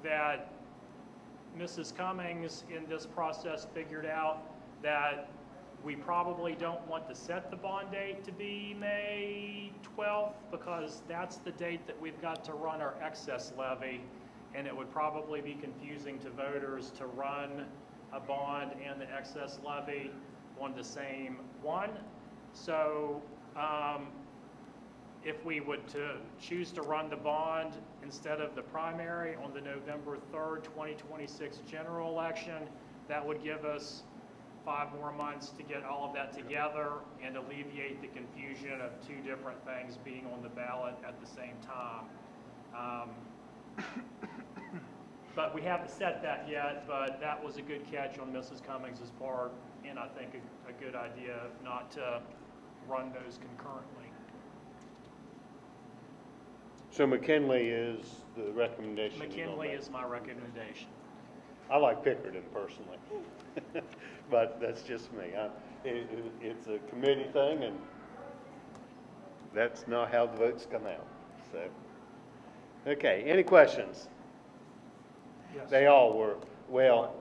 that Mrs. Cummings in this process figured out that we probably don't want to set the bond date to be May 12th because that's the date that we've got to run our excess levy, and it would probably be confusing to voters to run a bond and the excess levy on the same one. So if we would to choose to run the bond instead of the primary on the November 3rd, 2026 general election, that would give us 5 more months to get all of that together and alleviate the confusion of 2 different things being on the ballot at the same time. But we haven't set that yet, but that was a good catch on Mrs. Cummings' part, and I think a good idea not to run those concurrently. So McKinley is the recommendation? McKinley is my recommendation. I like Pickerton personally, but that's just me. It's a committee thing, and that's not how the votes come out. So, okay, any questions? Yes. They all were, well,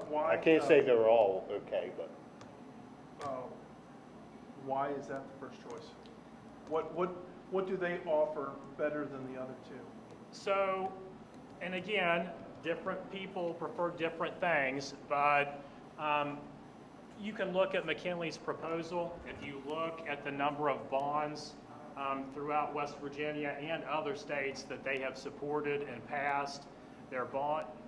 Why? I can't say they were all okay, but Why is that the first choice? What do they offer better than the other 2? So, and again, different people prefer different things, but you can look at McKinley's proposal. If you look at the number of bonds throughout West Virginia and other states that they have supported and passed,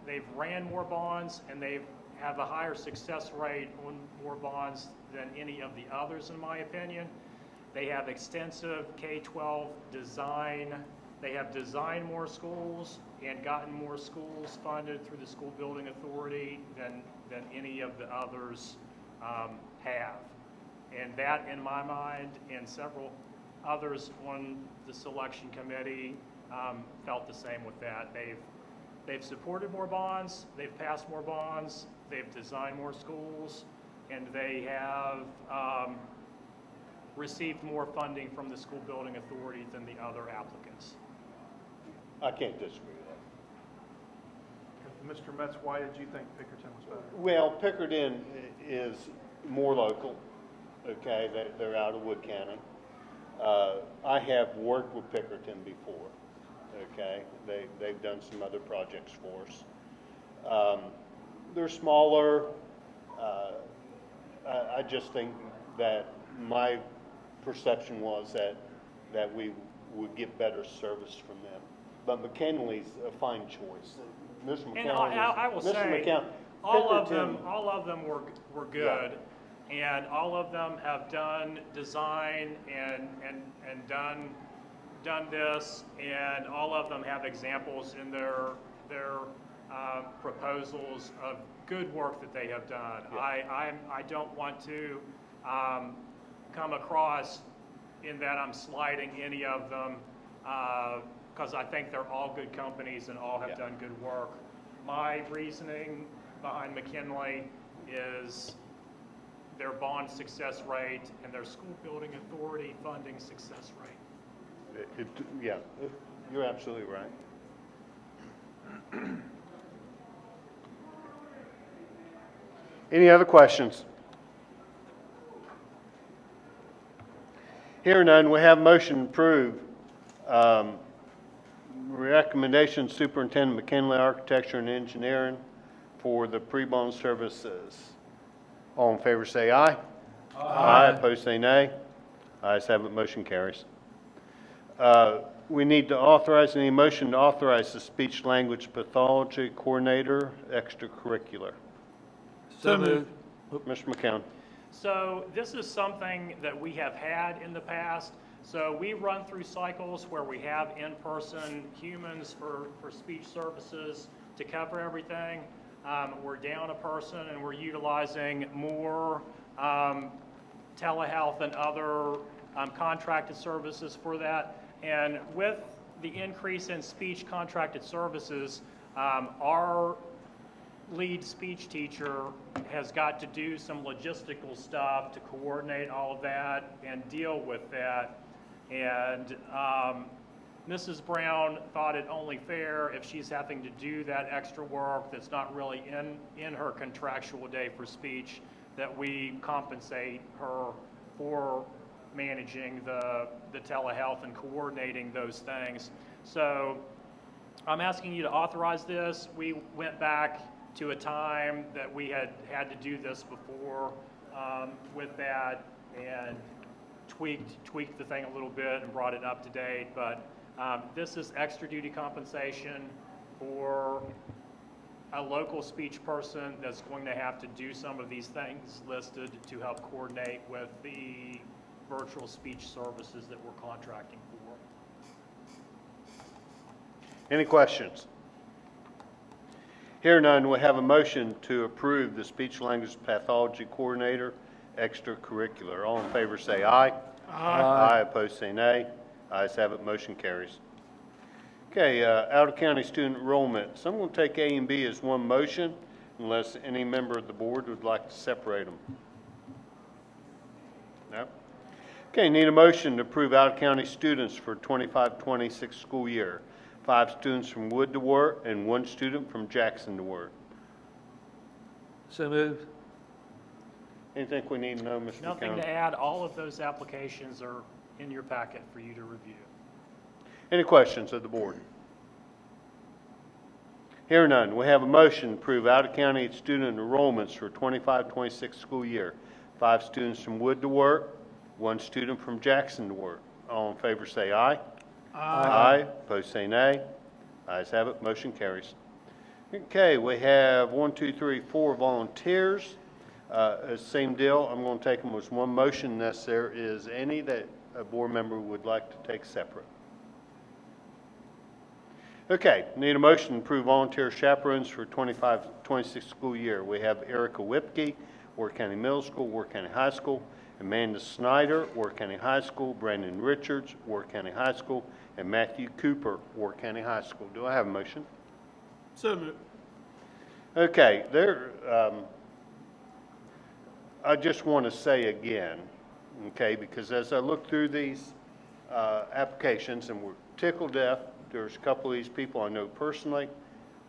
they've ran more bonds and they have a higher success rate on more bonds than any of the others, in my opinion. They have extensive K-12 design. They have designed more schools and gotten more schools funded through the School Building Authority than any of the others have. And that, in my mind, and several others on the selection committee felt the same with that. They've supported more bonds, they've passed more bonds, they've designed more schools, and they have received more funding from the School Building Authority than the other applicants. I can't disagree with that. Mr. Metz, why did you think Pickerton was better? Well, Pickerton is more local, okay, they're out of Wood County. I have worked with Pickerton before, okay, they've done some other projects for us. They're smaller. I just think that my perception was that we would get better service from them. But McKinley's a fine choice. Mr. McCown, And I will Mr. say, McCown, all of Pickerton- them were good, and all of them have done design and done this, and all of them have examples in their proposals of good work that they have done. Yeah. I don't want to come across in that I'm slighting any of them, because I think they're all good companies and all have done good work. My reasoning behind McKinley is their bond success rate and their School Building Authority funding success rate. You're absolutely right. Any other questions? Hearing none, we have motion to approve. Recommendation Superintendent McKinley Architecture and Engineering for the pre-bond services. All in favor say aye. Aye. Opposed say nay. Ayes have it, motion carries. We need to authorize, any motion to authorize the speech language pathology coordinator extracurricular. So moved. Mr. McCown. So this is something that we have had in the past. So we run through cycles where we have in-person humans for speech services to cover everything. We're down a person and we're utilizing more telehealth and other contracted services for that. And with the increase in speech contracted services, our lead speech teacher has got to do some logistical stuff to coordinate all of that and deal with that. And Mrs. Brown thought it only fair if she's having to do that extra work that's not really in her contractual day for speech, that we compensate her for managing the telehealth and coordinating those things. So I'm asking you to authorize this. We went back to a time that we had to do this before with that, and tweaked the thing a little bit and brought it up to date. But this is extra duty compensation for a local speech person that's going to have to do some of these things listed to help coordinate with the virtual speech services that we're contracting for. Any questions? Here none, we have a motion to approve the speech language pathology coordinator extracurricular. All in favor say aye. Aye. Opposed say nay. Ayes have it, motion carries. Okay, out-of-county student enrollment. So I'm going to take A and B as one motion unless any member of the board would like to separate them. No? Okay, need a motion to approve out-of-county students for 25-26 school year. 5 students from Wood to Wirt and 1 student from Jackson to Wirt. So moved. Anything we need to know, Mr. Nothing McCown? to add. All of those applications are in your packet for you to review. Any questions of the board? Here none. We have a motion to approve out-of-county student enrollments for 25-26 school year. 5 students from Wood to Wirt, 1 student from Jackson to Wirt. All in favor say aye. Aye. Opposed say nay. Ayes have it, motion carries. Okay, we have 4 volunteers. Same deal, I'm going to take them as one motion unless there is any that a board member would like to take separate. Okay, need a motion to approve volunteer chaperones for 25-26 school year. We have Erica Whipke, Wirt County Middle School, Wirt County High School, Amanda Snyder, Wirt County High School, Brandon Richards, Wirt County High School, and Matthew Cooper, Wirt County High School. Do I have a motion? So moved. Okay, I just want to say again, okay, because as I look through these applications, and we're tickled death, there's a couple of these people I know personally,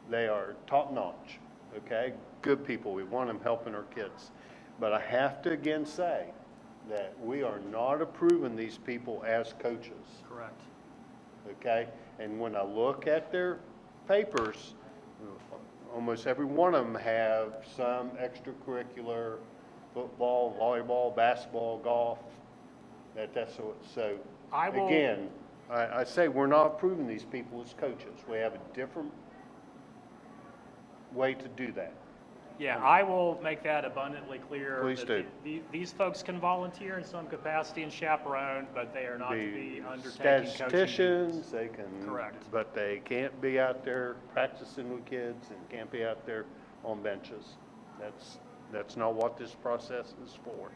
they are top-notch, okay? Good people, we want them helping our kids. But I have to again say that we are not approving these people as coaches, Correct. okay? And when I look at their papers, almost every one of them have some extracurricular, football, volleyball, basketball, golf, so I will- again, I say we're not approving these people as coaches. We have a different way to do that. Yeah, I will make that abundantly clear. Please that These folks can volunteer in some capacity and chaperone, but they are not to be undertaking coaching duties. Statisticians, they can. Correct. But they can't be out there practicing with kids and can't be out there on benches. That's not what this process is for.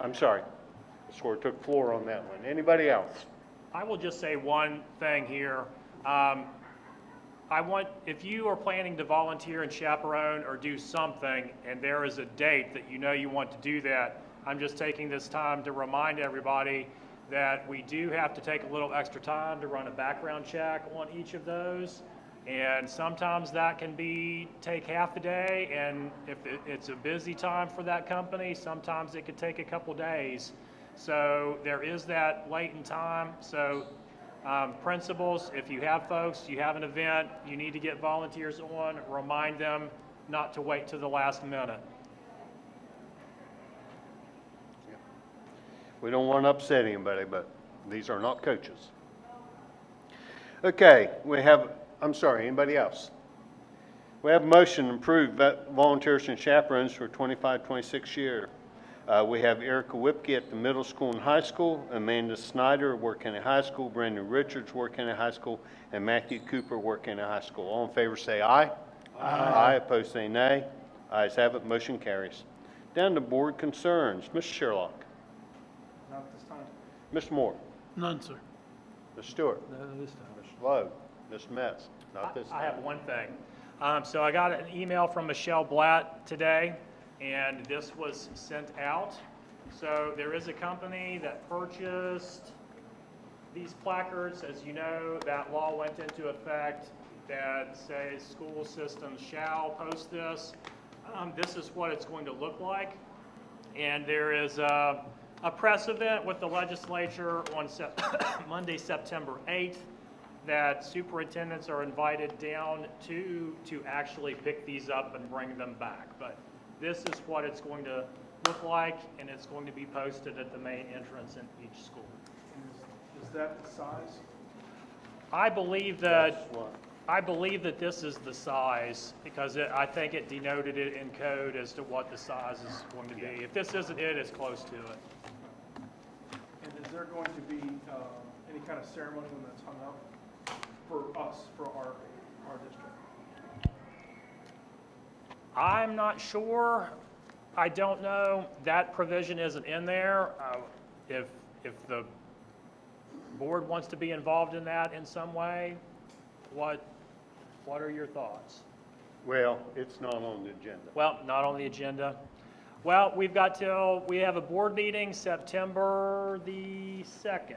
I'm sorry. I sort of took floor on that one. Anybody else? I will just say one thing here. If you are planning to volunteer and chaperone or do something, and there is a date that you know you want to do that, I'm just taking this time to remind everybody that we do have to take a little extra time to run a background check on each of those. And sometimes that can take half a day, and if it's a busy time for that company, sometimes it could take a couple days. So there is that latent time. So principals, if you have folks, you have an event, you need to get volunteers on, remind them not to wait till the last minute. We don't want to upset anybody, but these are not coaches. Okay, I'm sorry, anybody else? We have a motion to approve volunteers and chaperones for 25-26 year. We have Erica Whipke at the middle school and high school, Amanda Snyder, Wirt County High School, Brandon Richards, Wirt County High School, and Matthew Cooper, Wirt County High School. All in favor say aye. Aye. Opposed say nay. Ayes have it, motion carries. Down to board concerns. Ms. Sherlock. Not this time. Ms. Moore. None, sir. Ms. Stewart. No, this time. Ms. Lowe. Ms. Metz. Not this I time. have one thing. So I got an email from Michelle Blatt today, and this was sent out. So there is a company that purchased These placards, as you know, that law went into effect that says school systems shall post this. This is what it's going to look like. And there is a precedent with the legislature on Monday, September 8th, that superintendents are invited down to actually pick these up and bring them back. But this is what it's going to look like, and it's going to be posted at the main entrance in each school. Is that the size? I believe That's that what- this is the size, because I think it denoted it in code as to what the size is going to be. If this isn't it, it's close to it. And is there going to be any kind of ceremony when that's hung up for us, for our district? I'm not sure. I don't know. That provision isn't in there. If the board wants to be involved in that in some way, what are your thoughts? Well, it's not on the agenda. Well, not on the agenda. Well, we have a board meeting September the 2nd.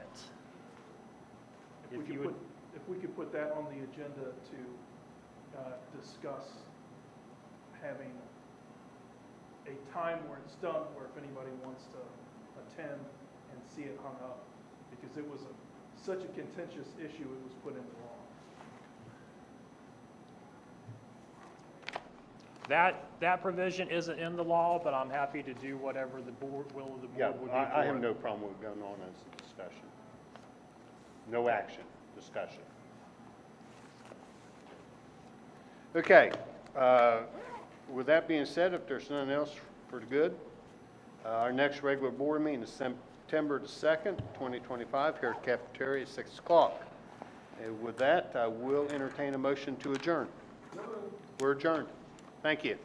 If you would, If we could put that on the agenda to discuss having a time where it's done, where if anybody wants to attend and see it hung up, because it was such a contentious issue, it was put into law. that provision isn't in the law, but I'm happy to do whatever the will of the Yeah, board would be for I have it. no problem with going on as a discussion. No action, discussion. Okay, with that being said, if there's nothing else for the good, our next regular board meeting is September the 2nd, 2025, here at cafeteria at 6 o'clock. And with that, I will entertain a motion to adjourn. We're adjourned. Thank you.